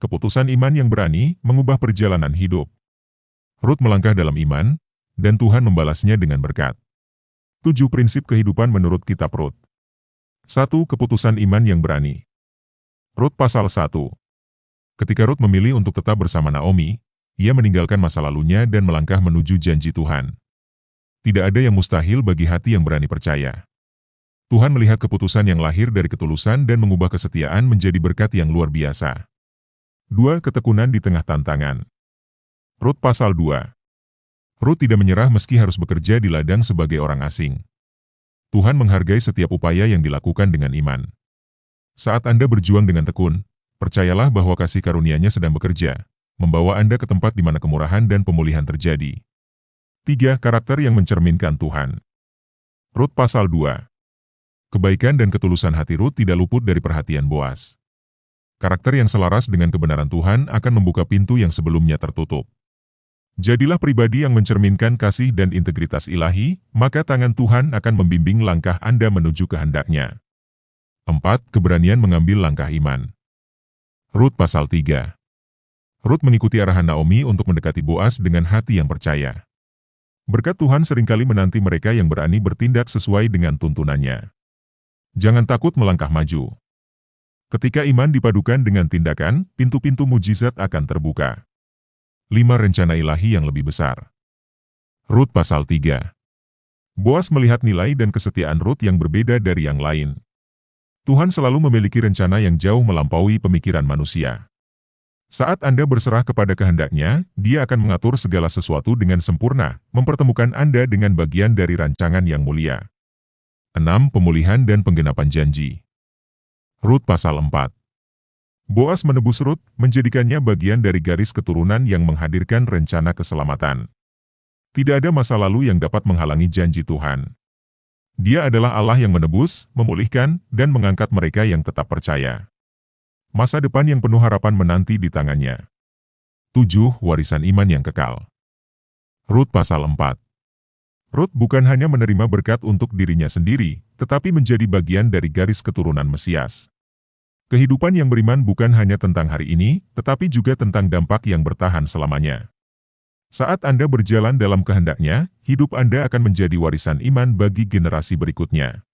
Keputusan iman yang berani mengubah perjalanan hidup. Rut melangkah dalam iman, dan Tuhan membalasnya dengan berkat. 7 prinsip kehidupan menurut kitab Rut. 1. Keputusan iman yang berani. Rut pasal 1. Ketika Rut memilih untuk tetap bersama Naomi, ia meninggalkan masa lalunya dan melangkah menuju janji Tuhan. Tidak ada yang mustahil bagi hati yang berani percaya. Tuhan melihat keputusan yang lahir dari ketulusan dan mengubah kesetiaan menjadi berkat yang luar biasa. 2. Ketekunan di tengah tantangan. Rut pasal 2. Rut tidak menyerah meski harus bekerja di ladang sebagai orang asing. Tuhan menghargai setiap upaya yang dilakukan dengan iman. Saat Anda berjuang dengan tekun, percayalah bahwa kasih karunia-Nya sedang bekerja, membawa Anda ke tempat di mana kemurahan dan pemulihan terjadi. 3. Karakter yang mencerminkan Tuhan. Rut pasal 2. Kebaikan dan ketulusan hati Rut tidak luput dari perhatian Boas. Karakter yang selaras dengan kebenaran Tuhan akan membuka pintu yang sebelumnya tertutup. Jadilah pribadi yang mencerminkan kasih dan integritas ilahi, maka tangan Tuhan akan membimbing langkah Anda menuju kehendak-Nya. 4. Keberanian mengambil langkah iman. Rut pasal 3. Rut mengikuti arahan Naomi untuk mendekati Boas dengan hati yang percaya. Berkat Tuhan seringkali menanti mereka yang berani bertindak sesuai dengan tuntunannya. Jangan takut melangkah maju. Ketika iman dipadukan dengan tindakan, pintu-pintu mujizat akan terbuka. 5. Rencana ilahi yang lebih besar. Rut pasal 3. Boas melihat nilai dan kesetiaan Rut yang berbeda dari yang lain. Tuhan selalu memiliki rencana yang jauh melampaui pemikiran manusia. Saat Anda berserah kepada kehendak-Nya, Dia akan mengatur segala sesuatu dengan sempurna, mempertemukan Anda dengan bagian dari rancangan yang mulia. 6. Pemulihan dan penggenapan janji. Rut pasal 4. Boas menebus Rut, menjadikannya bagian dari garis keturunan yang menghadirkan rencana keselamatan. Tidak ada masa lalu yang dapat menghalangi janji Tuhan. Dia adalah Allah yang menebus, memulihkan, dan mengangkat mereka yang tetap percaya. Masa depan yang penuh harapan menanti di tangan-Nya. 7. Warisan iman yang kekal. Rut pasal 4. Rut bukan hanya menerima berkat untuk dirinya sendiri, tetapi menjadi bagian dari garis keturunan Mesias. Kehidupan yang beriman bukan hanya tentang hari ini, tetapi juga tentang dampak yang bertahan selamanya. Saat Anda berjalan dalam kehendak-Nya, hidup Anda akan menjadi warisan iman bagi generasi berikutnya.